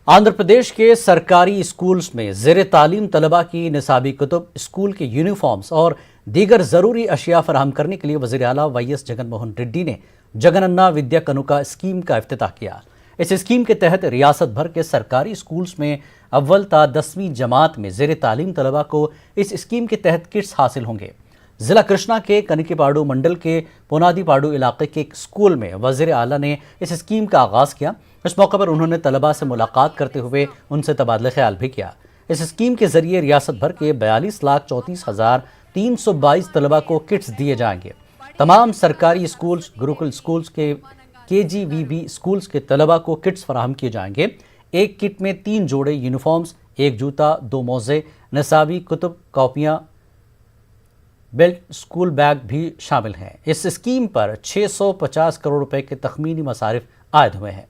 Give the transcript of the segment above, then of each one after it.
आंध्र प्रदेश के सरकारी स्कूल्स में ज़ेर तालीम तलबा की निसाबी कुतुब, स्कूल के यूनिफॉर्म्स और दीगर ज़रूरी अशिया फराहम करने के लिए वज़ीर आला वाईएस जगनमोहन रेड्डी ने जगनन्ना विद्या कनुका स्कीम का इफ्तिताह किया। इस स्कीम के तहत रियासत भर के सरकारी स्कूल्स में अव्वल ता 10वीं जमात में ज़ेर तालीम तलबा को इस स्कीम के तहत किट्स हासिल होंगे। जिला कृष्णा के कनिकीपाडू मंडल के पोनादीपाडू इलाके के एक स्कूल में वज़ीर आला ने इस स्कीम का आगाज़ किया। इस मौके पर उन्होंने तलबा से मुलाकात करते हुए उनसे तबादला ख्याल भी किया। इस स्कीम के जरिए रियासत भर के 42,34,322 तलबा को किट्स दिए जाएंगे। तमाम सरकारी स्कूल्स, गुरुकुल स्कूल्स के KGVB स्कूल्स के तलबा को किट्स फराहम किए जाएंगे। एक किट में 3 जोड़े यूनिफॉर्म्स, 1 जूता, 2 मोज़े, निसाबी कुतुब, कॉपियाँ, बेल्ट, स्कूल बैग भी शामिल हैं। इस स्कीम पर 650 करोड़ रुपए के तखमीनी मसारिफ आयद हुए हैं।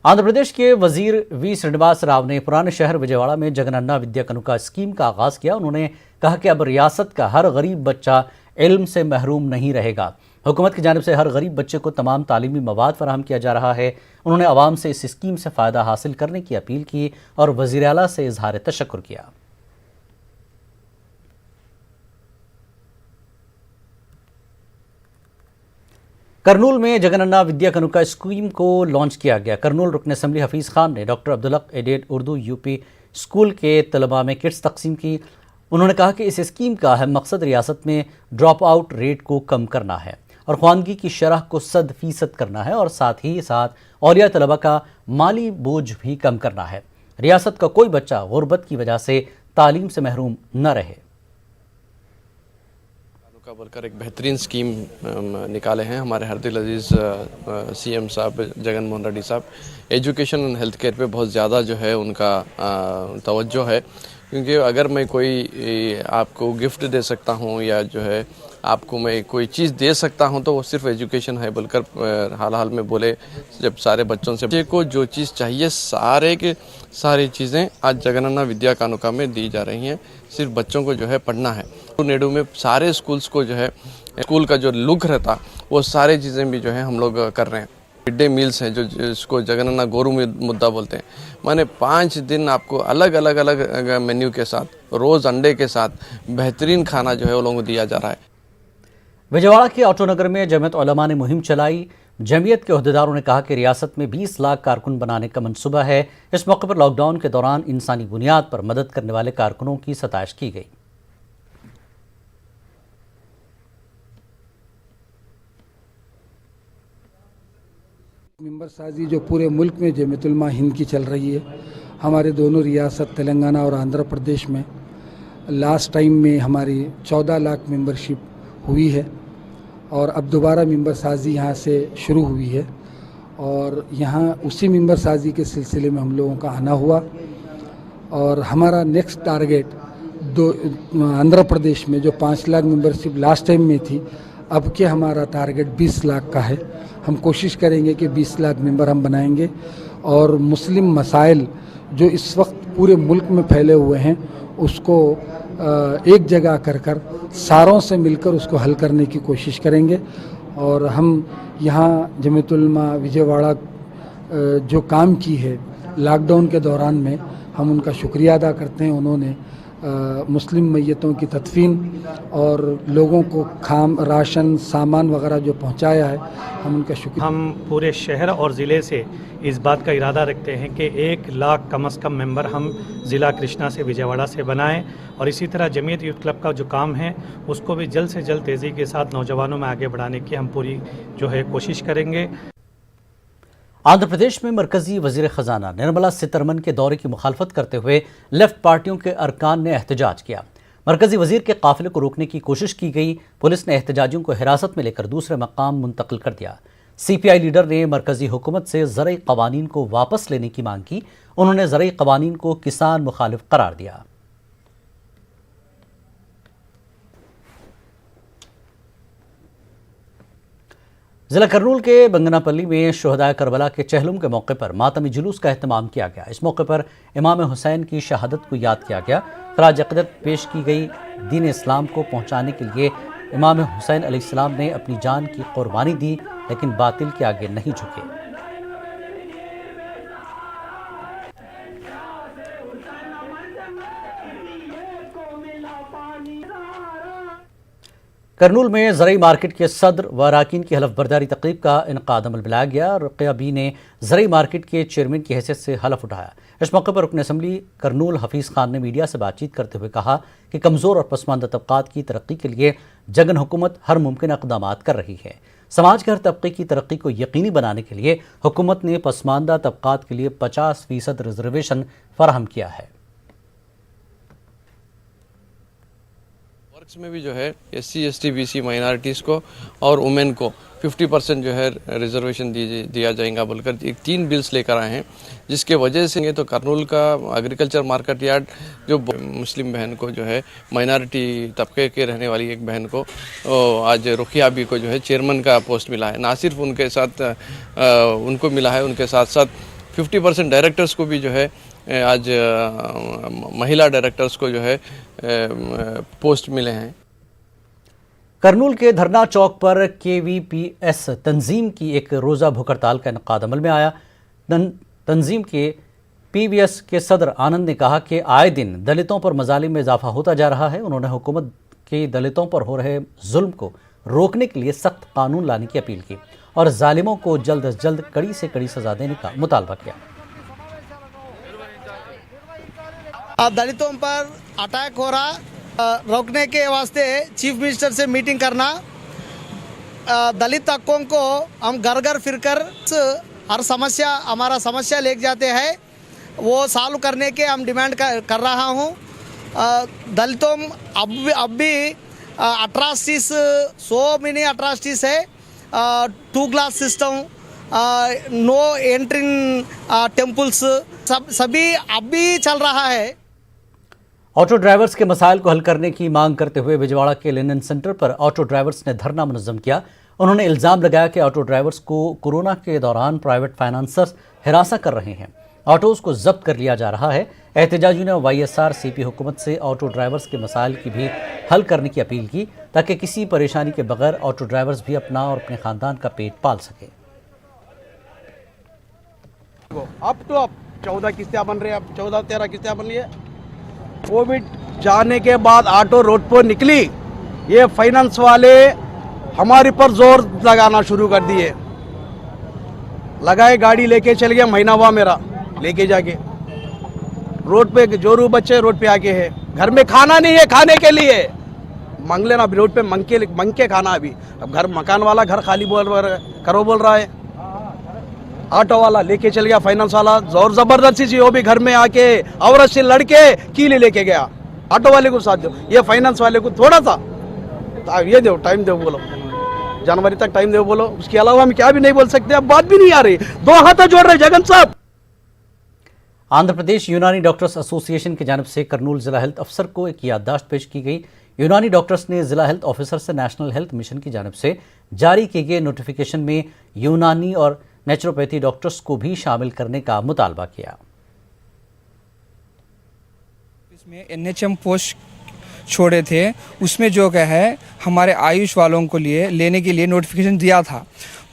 आंध्र प्रदेश के वजीर वी श्रीनिवास राव ने पुराने शहर विजयवाड़ा में जगनन्ना विद्या कनुका स्कीम का आगाज किया। उन्होंने कहा कि अब रियासत का हर गरीब बच्चा इल्म से महरूम नहीं रहेगा। हुकूमत की जानिब से हर गरीब बच्चे को तमाम तालीमी मवाद फराहम किया जा रहा है। उन्होंने आवाम से इस स्कीम से फ़ायदा हासिल करने की अपील की और वज़ीर आला से इजहार तशक्कुर किया। करनूल में जगनन्ना विद्या कनुका स्कीम को लॉन्च किया गया। करनूल रुकन असम्बली हफीज़ खान ने doctor Abdul Haq added Urdu UP school के तलबा में किट्स तकसीम की। उन्होंने कहा कि इस स्कीम का अहम मकसद रियासत में ड्रॉप आउट रेट को कम करना है और ख्वानगी की शरह को 100% करना है और साथ ही साथ औलिया तलबा का माली बोझ भी कम करना है। रियासत का कोई बच्चा गुर्बत की वजह से तालीम से महरूम न रहे। का बोलकर एक बेहतरीन स्कीम निकाले हैं हमारे हरदिल अजीज़ CM साहब जगन मोहन रेड्डी साहब। एजुकेशन एंड हेल्थ केयर पे बहुत ज़्यादा जो है उनका तवज्जो है, क्योंकि अगर मैं कोई आपको गिफ्ट दे सकता हूँ या जो है आपको मैं कोई चीज़ दे सकता हूँ तो वो सिर्फ एजुकेशन है बोलकर हाल में बोले। जब सारे बच्चों से बच्चे को जो चीज़ चाहिए सारी चीज़ें आज जगनन्ना विद्या कानुका में दी जा रही हैं। सिर्फ बच्चों को जो है पढ़ना है। नेडू में सारे स्कूल्स को जो है स्कूल का जो लुक रहता वो सारी चीज़ें भी जो है हम लोग कर रहे हैं। मिड डे मील्स हैं जो जिसको जगनन्ना गोरू मुद्दा बोलते हैं, माने 5 दिन आपको अलग अलग मेन्यू के साथ, रोज़ अंडे के साथ बेहतरीन खाना जो है वो लोगों को दिया जा रहा है। विजयवाड़ा के ऑटोनगर में जमीयत उलमा ने मुहिम चलाई। जमीयत के अहदेदारों ने कहा कि रियासत में 20 लाख कारकुन बनाने का मंसूबा है। इस मौके पर लॉकडाउन के दौरान इंसानी बुनियाद पर मदद करने वाले कारकुनों की सताइश की गई। मेंबर साजी जो पूरे मुल्क में जमीयत उलमा हिंद की चल रही है, हमारे दोनों रियासत तेलंगाना और आंध्र प्रदेश में लास्ट टाइम में हमारी 14 लाख मेंबरशिप हुई है और अब दोबारा मेंबर साजी यहाँ से शुरू हुई है और यहाँ उसी मेंबर साजी के सिलसिले में हम लोगों का आना हुआ और हमारा नेक्स्ट टारगेट आंध्र प्रदेश में जो 5 लाख मेंबरशिप लास्ट टाइम में थी, अब के हमारा टारगेट 20 लाख का है। हम कोशिश करेंगे कि 20 लाख मेंबर हम बनाएंगे और मुस्लिम मसाइल जो इस वक्त पूरे मुल्क में फैले हुए हैं उसको एक जगह कर सारों से मिलकर उसको हल करने की कोशिश करेंगे। और हम यहाँ जमीयत उलमा विजयवाड़ा जो काम की है लॉकडाउन के दौरान में, हम उनका शुक्रिया अदा करते हैं। उन्होंने मुस्लिम मैयतों की तदफीन और लोगों को राशन सामान वगैरह जो पहुंचाया है, हम उनका शुक्रिया। हम पूरे शहर और ज़िले से इस बात का इरादा रखते हैं कि 1 लाख कम से कम मेंबर हम ज़िला कृष्णा से विजयवाड़ा से बनाएं और इसी तरह जमीयत यूथ क्लब का जो काम है उसको भी जल्द से जल्द तेज़ी के साथ नौजवानों में आगे बढ़ाने की हम पूरी जो है कोशिश करेंगे। आंध्र प्रदेश में मरकजी वजीर खजाना निर्मला सीतारमण के दौरे की मुखालफत करते हुए लेफ्ट पार्टियों के अरकान ने एहतजाज किया। मरकजी वजीर के काफिले को रोकने की कोशिश की गई। पुलिस ने एहतजाजियों को हिरासत में लेकर दूसरे मकाम मुंतकिल कर दिया। CPI लीडर ने मरकजी हुकूमत से ज़रई कवानीन को वापस लेने की मांग की। उन्होंने ज़रई कवानीन को किसान मुखालिफ करार दिया। जिला करनूल के बंगनापल्ली में शुहदाए करबला के चहलुम के मौके पर मातमी जुलूस का एहतमाम किया गया। इस मौके पर इमाम हुसैन की शहादत को याद किया गया। खराज अक़ीदत पेश की गई। दीन इस्लाम को पहुँचाने के लिए इमाम हुसैन अलैहिस्सलाम ने अपनी जान की कुर्बानी दी, लेकिन बातिल के आगे नहीं झुके। करनूल में ज़रई मार्केट के सदर व अरकान की हलफ बर्दारी तकरीब का इनकाद अमल में लाया गया। रुक़या बी ने ज़रई मार्केट के चेयरमैन की हैसियत से हलफ उठाया। इस मौके पर रुकन असम्बली करनूल हफीज़ खान ने मीडिया से बातचीत करते हुए कहा कि कमज़ोर और पसमानदा तबक़ात की तरक्की के लिए जगन हुकूमत हर मुमकिन इक़दाम कर रही है। समाज के हर तबके की तरक्की को यकीनी बनाने के लिए हुकूमत ने पसमानदा तबक़ात के लिए 50% रिजर्वेशन फराहम किया है। वर्क्स में भी जो है SC ST BC माइनॉरिटीज़ को और वुमेन को 50% जो है रिजर्वेशन दिया जाएगा बोलकर 3 बिल्स लेकर आए हैं, जिसके वजह से तो करनूल का एग्रीकल्चर मार्केट यार्ड जो मुस्लिम बहन को जो है माइनॉरिटी तबके के रहने वाली एक बहन को आज रुक़या बी को जो है चेयरमैन का पोस्ट मिला है। ना सिर्फ उनके साथ उनको मिला है, उनके साथ साथ 50% डायरेक्टर्स को भी जो है आज महिला डायरेक्टर्स को जो है पोस्ट मिले हैं। करनूल के धरना चौक पर KVPS तंजीम की एक रोज़ा भूख हड़ताल का इनकाद अमल में आया। तंजीम के PVS के सदर आनंद ने कहा कि आए दिन दलितों पर मजालिम में इजाफा होता जा रहा है। उन्होंने हुकूमत के दलितों पर हो रहे जुल्म को रोकने के लिए सख्त कानून लाने की अपील की और जालिमों को जल्द अज जल्द कड़ी से कड़ी सजा देने का मुतालबा किया। दलितों पर अटैक हो रहा, रोकने के वास्ते चीफ मिनिस्टर से मीटिंग करना, दलित हकों को हम घर घर फिरकर हर समस्या हमारा समस्या लेके जाते हैं, वो सॉल्व करने के हम डिमांड कर रहा हूँ। दलितों अब भी अट्रॉसिटीज, सो मेनी अट्रॉसिटीज है, 2 class system, no entering temples, सभी अब भी चल रहा है। ऑटो ड्राइवर्स के मसाइल को हल करने की मांग करते हुए विजयवाड़ा के लिनन सेंटर पर ऑटो ड्राइवर्स ने धरना मुनज़्ज़म किया। उन्होंने इल्ज़ाम लगाया कि ऑटो ड्राइवर्स को कोरोना के दौरान प्राइवेट फाइनेंसर्स हिरासा कर रहे हैं, ऑटोज़ को जब्त कर लिया जा रहा है। एहतजाजियों ने YSR CP हुकूमत से ऑटो ड्राइवर्स के मसाइल की भी हल करने की अपील की ताकि किसी परेशानी के बगैर ऑटो ड्राइवर्स भी अपना और अपने ख़ानदान का पेट पाल सके। अब 14 किस्तें बन रही है, अब 14-13 किस्तें बन रही है। कोविड जाने के बाद ऑटो रोड पर निकली, ये फाइनेंस वाले हमारे पर जोर लगाना शुरू कर दिए। लगाए गाड़ी लेके चल गया, महीना हुआ मेरा लेके जाके रोड पे, जोरू बच्चे रोड पे आके है, घर में खाना नहीं है, खाने के लिए मांग लेना, रोड पे मंग के खाना। अभी अब घर मकान वाला घर खाली बोल रहा है, ऑटो वाला लेके चल गया, फाइनेंस वाला जोर जबरदस्ती से वो भी घर में आके औरत से लड़के कीले लेके गया। ऑटो वाले को साथ दो, ये फाइनेंस वाले को थोड़ा सा ये दो, टाइम दो, बोलो जनवरी तक टाइम दो बोलो, उसके अलावा हम क्या भी नहीं बोल सकते। अब बात भी नहीं आ रही, 2 हाथ जोड़ रहे जगन साहब। आंध्र प्रदेश यूनानी डॉक्टर्स एसोसिएशन की जानिब से करनूल जिला हेल्थ अफसर को एक याददाश्त पेश की गई। यूनानी डॉक्टर्स ने जिला हेल्थ ऑफिसर से नेशनल हेल्थ मिशन की जानिब से जारी किए गए नोटिफिकेशन में यूनानी और नेचुरोपैथी डॉक्टर्स को भी शामिल करने का मुतालबा किया। इसमें NHM पोस्ट छोड़े थे, उसमें जो क्या है हमारे आयुष वालों को लिए लेने के लिए नोटिफिकेशन दिया था,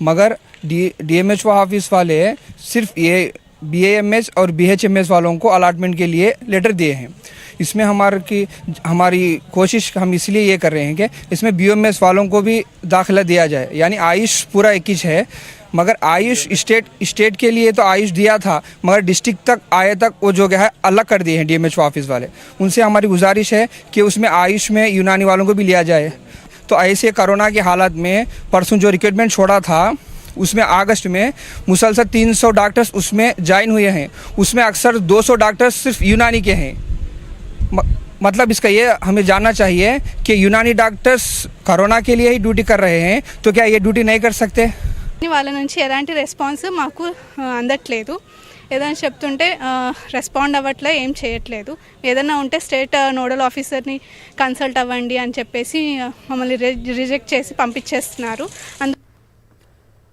मगर DMHO ऑफिस वाले सिर्फ ये BAMS और BHMS वालों को अलॉटमेंट के लिए लेटर दिए हैं। इसमें हमारी कोशिश हम इसलिए ये कर रहे हैं कि इसमें BOMS वालों को भी दाखिला दिया जाए, यानी आयुष पूरा 21 है, मगर आयुष स्टेट के लिए तो आयुष दिया था, मगर डिस्ट्रिक्ट तक आए तक वो जो है अलग कर दिए हैं DMHO ऑफिस वाले। उनसे हमारी गुजारिश है कि उसमें आयुष में यूनानी वालों को भी लिया जाए। तो ऐसे कोरोना के हालात में परसों जो रिक्रूटमेंट छोड़ा था, उसमें अगस्त में मुसलसल 300 डॉक्टर्स उसमें ज्वाइन हुए हैं, उसमें अक्सर 200 डॉक्टर्स सिर्फ यूनानी के हैं। मतलब इसका ये हमें जानना चाहिए कि यूनानी डॉक्टर्स कोरोना के लिए ही ड्यूटी कर रहे हैं, तो क्या ये ड्यूटी नहीं कर सकते? వాళ్ళ నుంచి ఎలాంటి రెస్పాన్స్ మాకు అందట్లేదు, ఏదైనా చెప్తుంటే రెస్పాండ్ అవ్వట్లే, ఏం చేయట్లేదు. ఏదైనా ఉంటే స్టేట్ నోడల్ ఆఫీసర్ని కన్సల్ట్ అవ్వండి అని చెప్పేసి మమ్మల్ని రిజెక్ట్ చేసి పంపించేస్తున్నారు.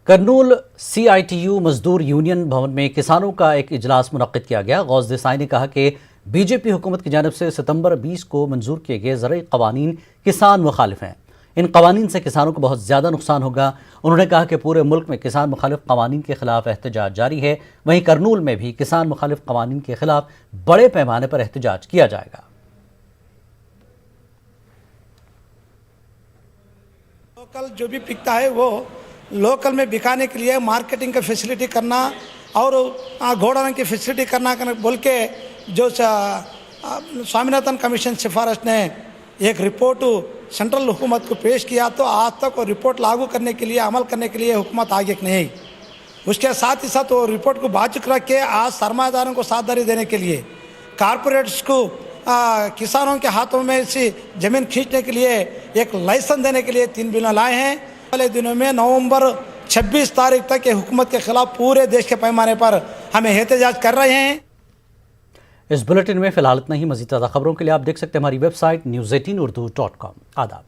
करनूल CITU मजदूर यूनियन भवन में किसानों का एक इजलास मुनक्किद किया गया। गौस देसाई ने कहा कि BJP हुकूमत की जानिब से सितंबर 20 को मंजूर किए गए ज़रई क़वानीन किसान मुखालिफ हैं। इन कवानीन से किसानों को बहुत ज़्यादा नुकसान होगा। उन्होंने कहा कि पूरे मुल्क में किसान मुखालिफ कवानीन के खिलाफ एहतजाज जारी है। वहीं करनूल में भी किसान मुखालिफ कवानीन के खिलाफ बड़े पैमाने पर एहतजाज किया जाएगा। लोकल जो भी बिकता है वो लोकल में बिकाने के लिए मार्केटिंग का फैसिलिटी करना और घोड़ा की फैसिलिटी करना बोल के जो स्वामीनाथन कमीशन सिफारिश ने एक रिपोर्ट सेंट्रल हुकूमत को पेश किया, तो आज तक वो रिपोर्ट लागू करने के लिए, अमल करने के लिए हुकूमत आगे नहीं आई। उसके साथ ही साथ वो रिपोर्ट को बाजुक रख के आज सरमादारों को साझेदारी देने के लिए, कारपोरेट्स को किसानों के हाथों में से ज़मीन खींचने के लिए एक लाइसेंस देने के लिए 3 बिल लाए हैं। अगले दिनों में नवंबर 26 तारीख तक हुकूमत के खिलाफ पूरे देश के पैमाने पर हमें एहतजाज कर रहे हैं। इस बुलेटिन में फिलहाल इतना ही। मज़ीद ताज़ा खबरों के लिए आप देख सकते हैं हमारी वेबसाइट news18urdu.com। आदाब।